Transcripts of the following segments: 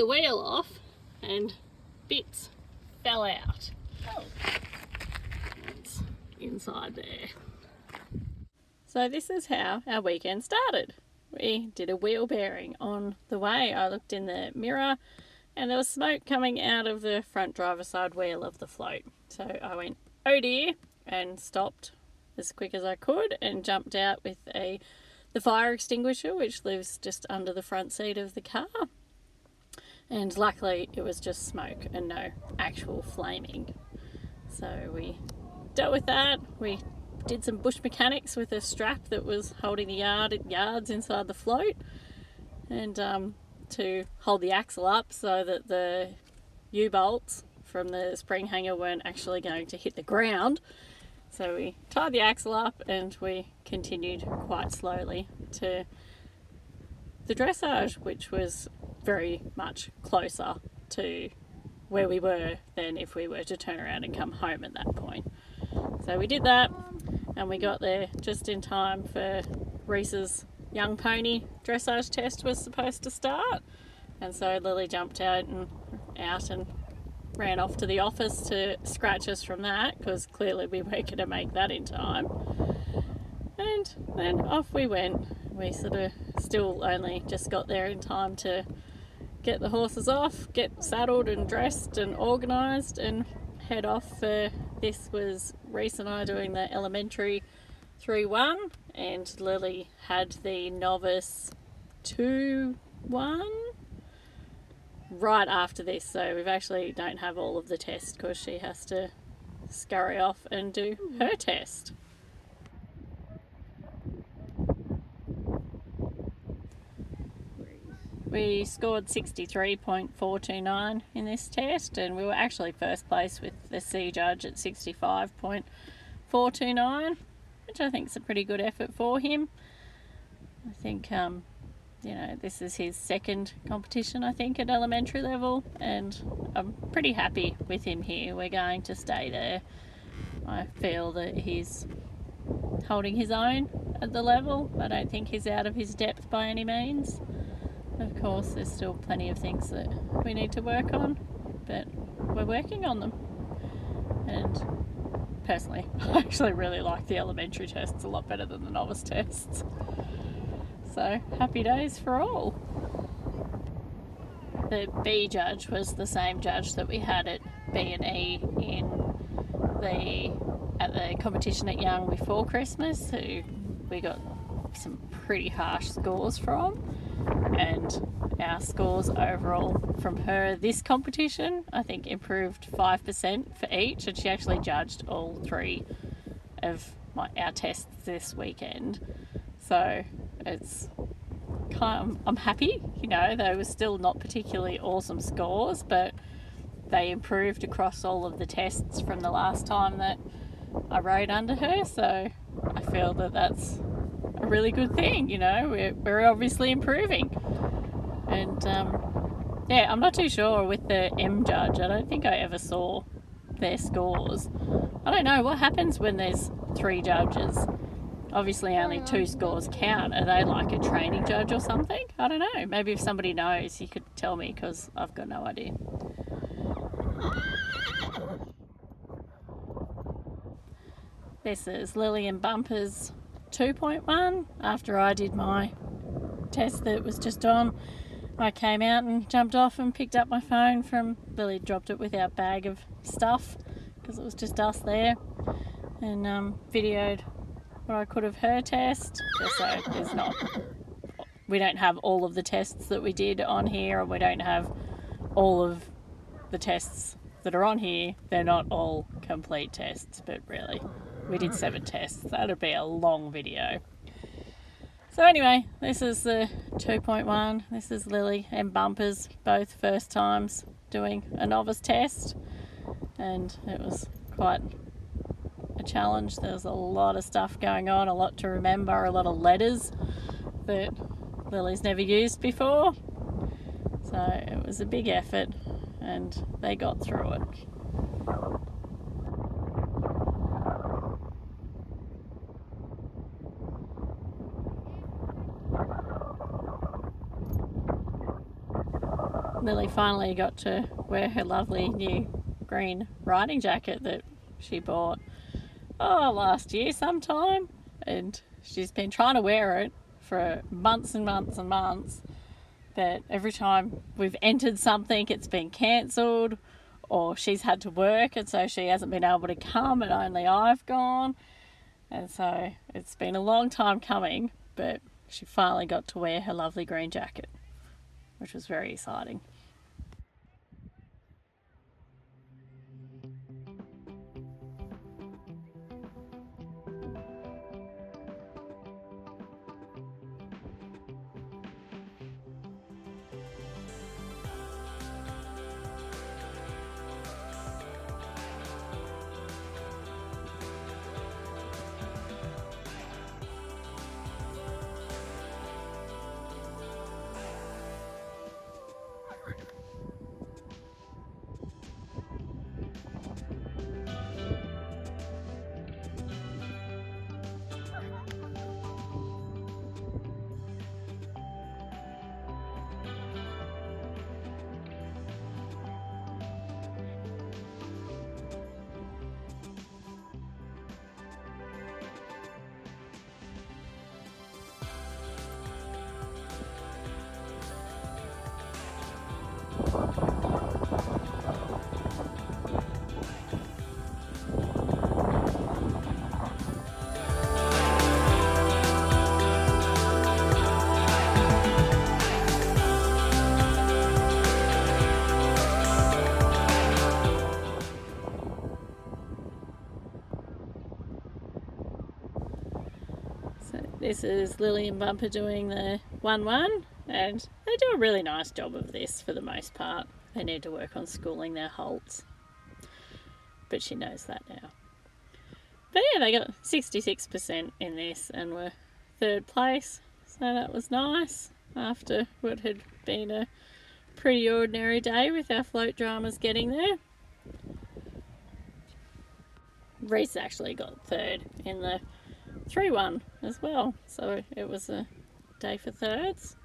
the wheel off and bits fell out. Oh. It's inside there. So this is how our weekend started. We did a wheel bearing. On the way I looked in the mirror and there was smoke coming out of the front driver's side wheel of the float. So I went, oh dear, and stopped as quick as I could and jumped out with the fire extinguisher, which lives just under the front seat of the car. And luckily it was just smoke and no actual flaming. So we dealt with that. We did some bush mechanics with a strap that was holding the yards inside the float, and to hold the axle up so that the U-bolts from the spring hanger weren't actually going to hit the ground. So we tied the axle up and we continued quite slowly to the dressage, which was very much closer to where we were than if we were to turn around and come home at that point. So we did that and we got there just in time for Reese's young pony dressage test was supposed to start. And so Lily jumped out and ran off to the office to scratch us from that, because clearly we weren't going to make that in time. And then off we went. We sort of still only just got there in time to get the horses off, get saddled and dressed and organised and head off for, this was Reese and I doing the elementary 3-1 and Lily had the novice 2-1 right after this. So we've actually don't have all of the tests because she has to scurry off and do her test. We scored 63.429 in this test, and we were actually first place with the C judge at 65.429, which I think is a pretty good effort for him. I think, this is his second competition, I think, at elementary level, and I'm pretty happy with him here. We're going to stay there. I feel that he's holding his own at the level. I don't think he's out of his depth by any means. Of course, there's still plenty of things that we need to work on, but we're working on them. And personally, I actually really like the elementary tests a lot better than the novice tests. So, happy days for all. The B judge was the same judge that we had at B&E at the competition at Young before Christmas, who we got some pretty harsh scores from. And our scores overall from her this competition, I think, improved 5% for each, and she actually judged all 3 of our tests this weekend. So it's I'm happy, they were still not particularly awesome scores, but they improved across all of the tests from the last time that I rode under her. So I feel that that's a really good thing. We're obviously improving. And I'm not too sure with the M judge. I don't think I ever saw their scores. I don't know what happens when there's 3 judges. Obviously only 2 scores count. Are they like a training judge or something? I don't know. Maybe if somebody knows, you could tell me, because I've got no idea. This is Lily and Bumper's 2.1. After I did my test that was just on, I came out and jumped off and picked up my phone from Lily, dropped it with our bag of stuff because it was just us there, and videoed what I could of her test, just so we don't have all of the tests that we did on here, and we don't have all of the tests that are on here. They're not all complete tests, but really we did 7 tests. That'd be a long video. So anyway, this is the 2.1. This is Lily and Bumpers, both first times doing a novice test, and it was quite a challenge. There was a lot of stuff going on, a lot to remember, a lot of letters that Lily's never used before. So it was a big effort, and they got through it. Lily finally got to wear her lovely new green riding jacket that she bought last year sometime, and she's been trying to wear it for months and months and months, but every time we've entered something it's been cancelled, or she's had to work and so she hasn't been able to come and only I've gone, and so it's been a long time coming, but she finally got to wear her lovely green jacket, which was very exciting. So this is Lily and Bumper doing the 1-1, and they do a really nice job of this for the most part. They need to work on schooling their halts, but she knows that now. But yeah, they got 66% in this and were third place, so that was nice after what had been a pretty ordinary day with our float dramas getting there. Reese actually got third in the 3-1 as well, so it was a day for thirds.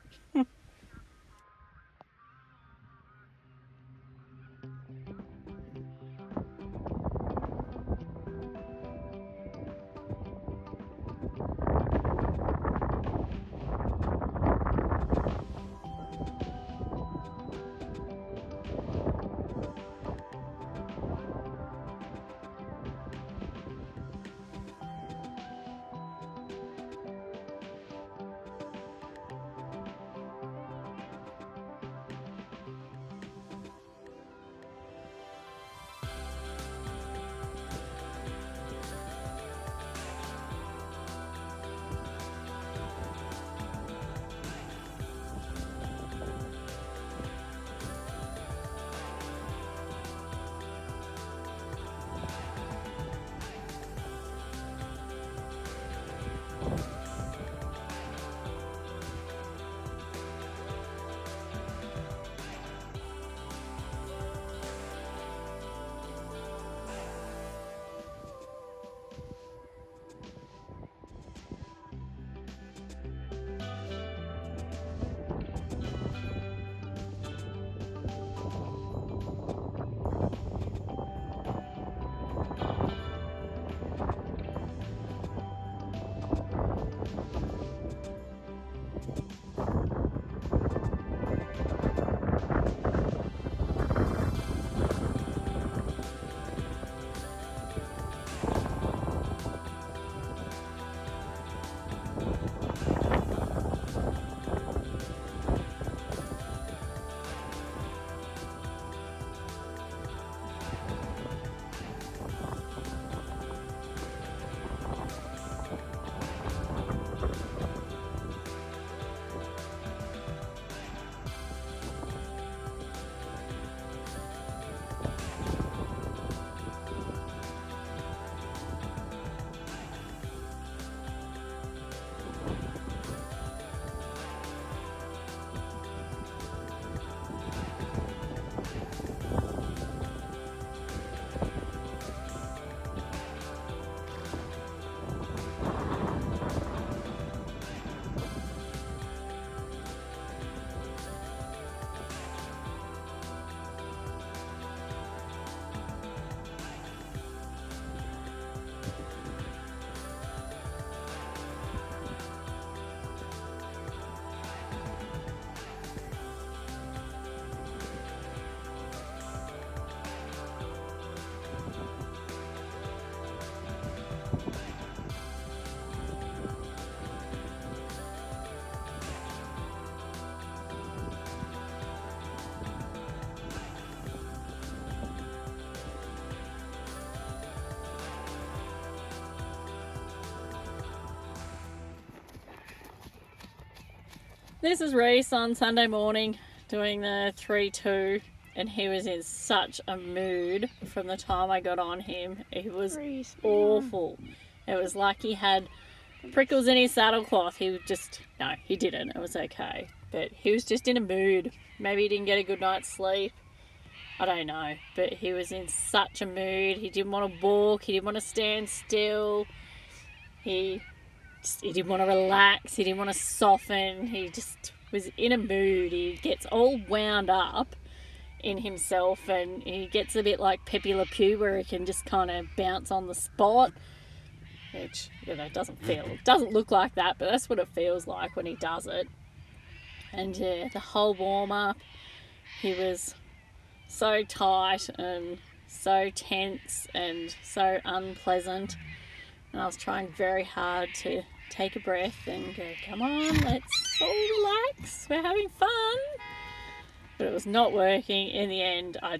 This is Reese on Sunday morning doing the 3-2, and he was in such a mood from the time I got on him. It was awful. It was like he had prickles in his saddle cloth. No, he didn't. It was okay. But he was just in a mood. Maybe he didn't get a good night's sleep. I don't know. But he was in such a mood. He didn't want to walk. He didn't want to stand still. He didn't want to relax. He didn't want to soften. He just was in a mood. He gets all wound up in himself, and he gets a bit like Pepe Le Pew, where he can just kind of bounce on the spot, which, doesn't look like that, but that's what it feels like when he does it. And yeah, the whole warm-up, he was so tight and so tense and so unpleasant. And I was trying very hard to take a breath and go, come on, let's all relax. We're having fun. But it was not working. In the end, I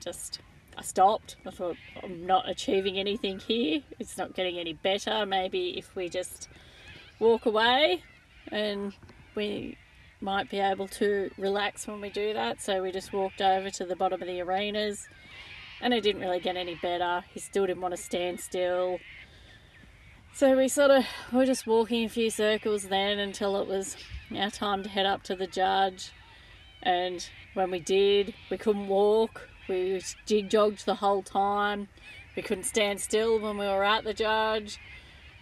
stopped. I thought, I'm not achieving anything here. It's not getting any better. Maybe if we just walk away, and we might be able to relax when we do that. So we just walked over to the bottom of the arenas, and it didn't really get any better. He still didn't want to stand still. So we were just walking a few circles then until it was our time to head up to the judge. And when we did, we couldn't walk. We jig-jogged the whole time. We couldn't stand still when we were at the judge.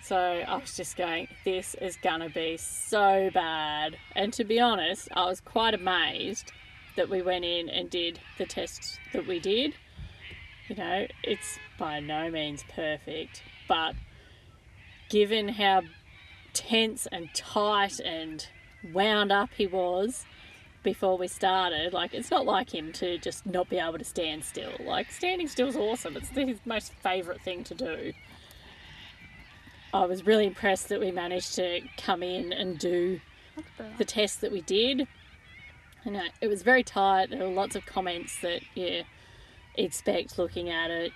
So I was just going, this is gonna be so bad. And to be honest, I was quite amazed that we went in and did the tests that we did. It's by no means perfect, but given how tense and tight and wound up he was before we started, it's not like him to just not be able to stand still. Standing still is awesome. It's his most favourite thing to do. I was really impressed that we managed to come in and do the test that we did. It was very tight. There were lots of comments that, expect looking at it.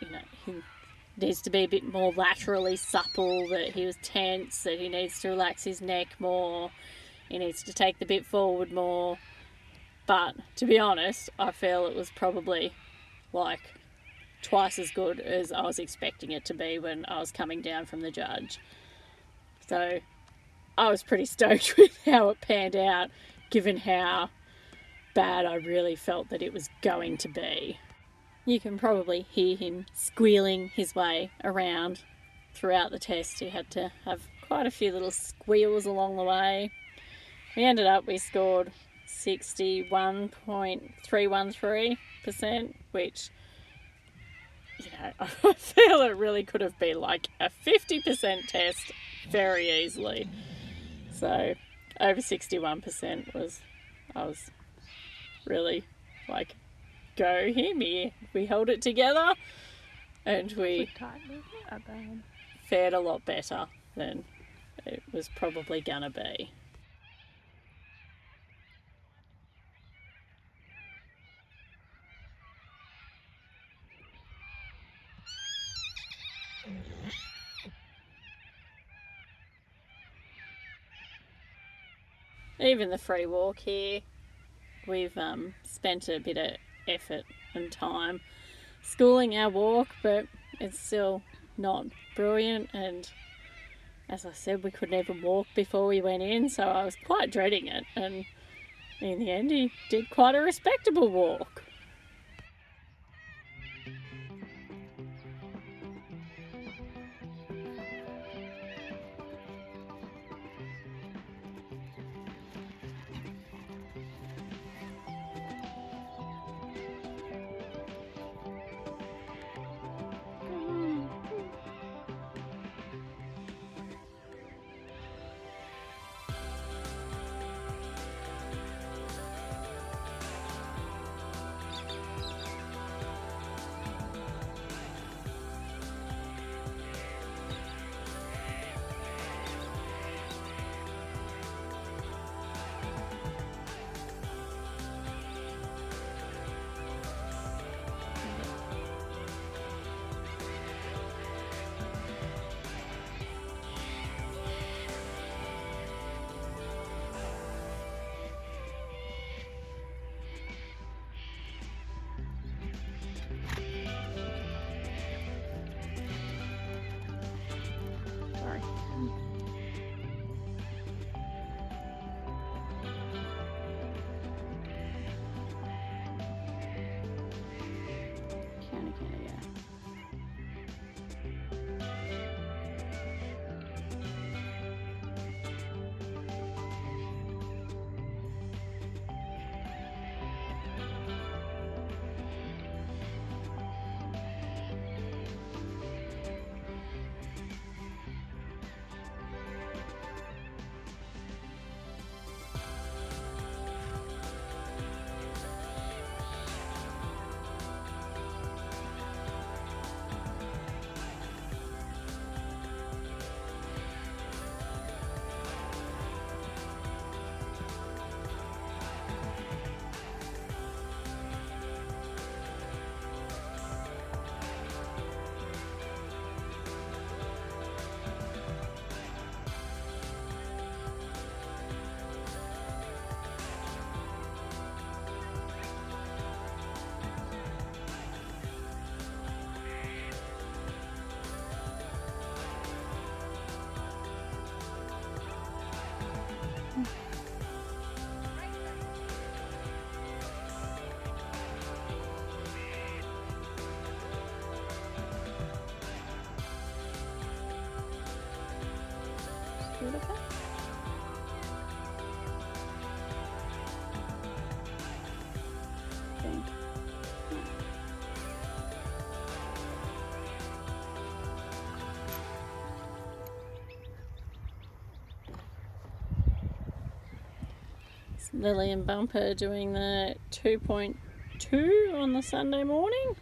He needs to be a bit more laterally supple, that he was tense, that he needs to relax his neck more, he needs to take the bit forward more. But to be honest, I feel it was probably twice as good as I was expecting it to be when I was coming down from the judge. So I was pretty stoked with how it panned out, given how bad I really felt that it was going to be. You can probably hear him squealing his way around throughout the test. He had to have quite a few little squeals along the way. We scored 61.313%, which, I feel it really could have been a 50% test very easily. So over 61% I was really go him here. We held it together, and we fared a lot better than it was probably gonna be. Even the free walk here, we've spent a bit of effort and time schooling our walk, but it's still not brilliant. And as I said, we couldn't even walk before we went in, so I was quite dreading it. And in the end, he did quite a respectable walk. Lily and Bumper doing the 2.2 on the Sunday morning.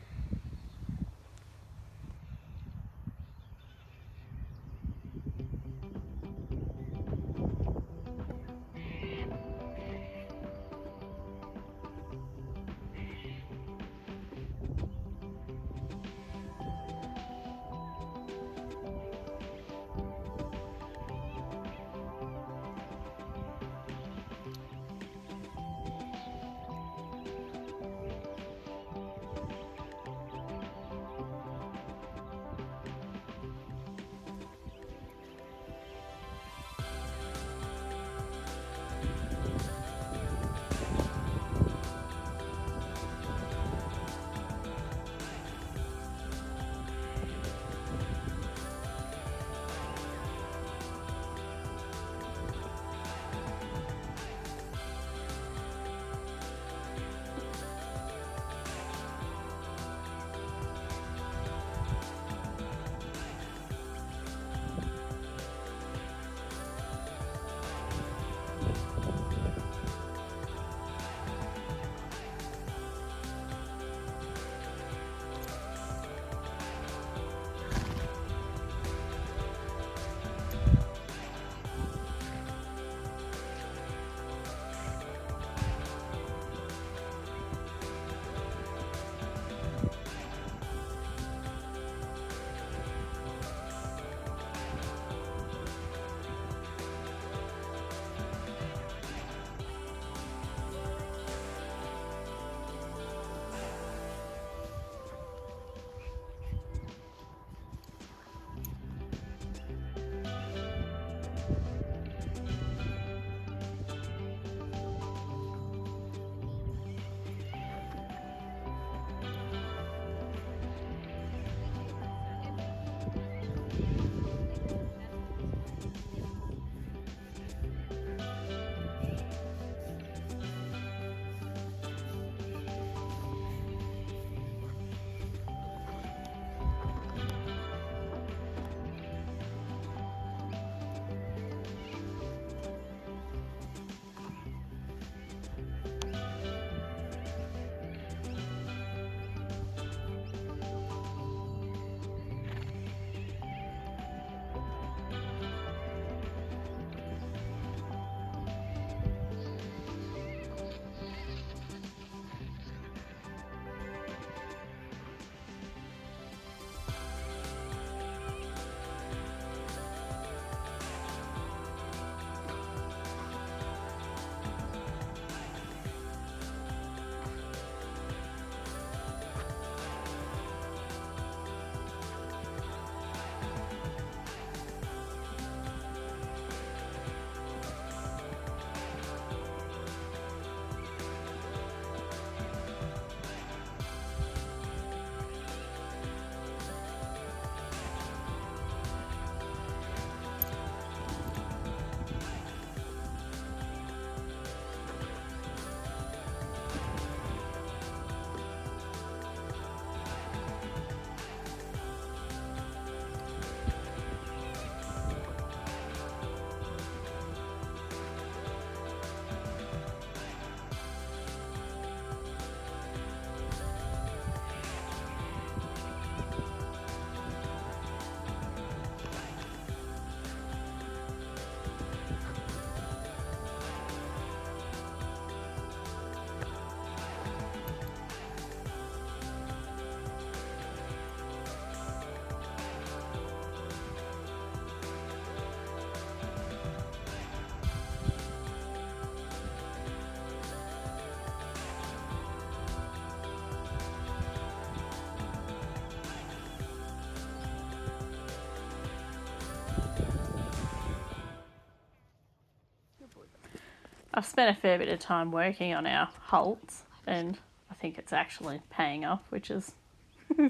I've spent a fair bit of time working on our halts, and I think it's actually paying off, which is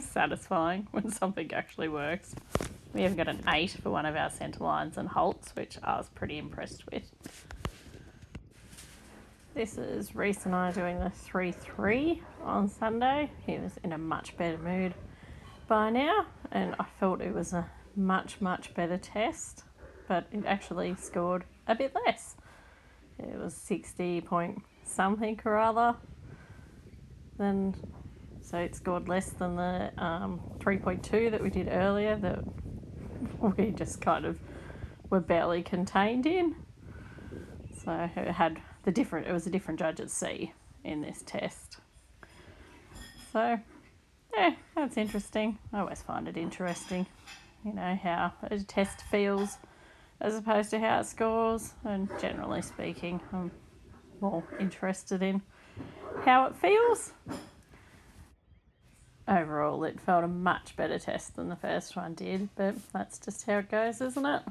satisfying when something actually works. We have got an 8 for one of our centre lines and halts, which I was pretty impressed with. This is Reese and I doing the 3-3 on Sunday. He was in a much better mood by now, and I felt it was a much better test, but it actually scored a bit less. it was 60 point something or other. Then, so it scored less than the 3.2 that we did earlier that we just kind of were barely contained in. So it was a different judge at C in this test. So, yeah, that's interesting. I always find it interesting, you know, how a test feels as opposed to how it scores. And generally speaking, I'm more interested in how it feels. Overall, it felt a much better test than the first one did, but that's just how it goes, isn't it?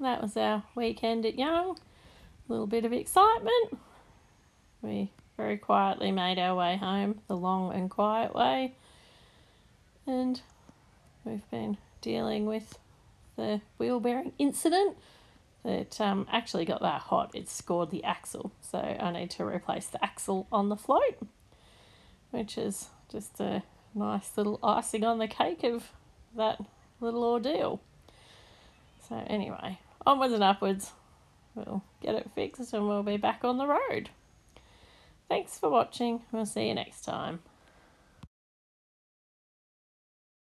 that was our weekend at Young. A little bit of excitement. We very quietly made our way home, the long and quiet way. And we've been dealing with the wheel bearing incident that actually got that hot. It scored the axle. So I need to replace the axle on the float, which is just a nice little icing on the cake of that little ordeal. So anyway, onwards and upwards. We'll get it fixed and we'll be back on the road. Thanks for watching. We'll see you next time.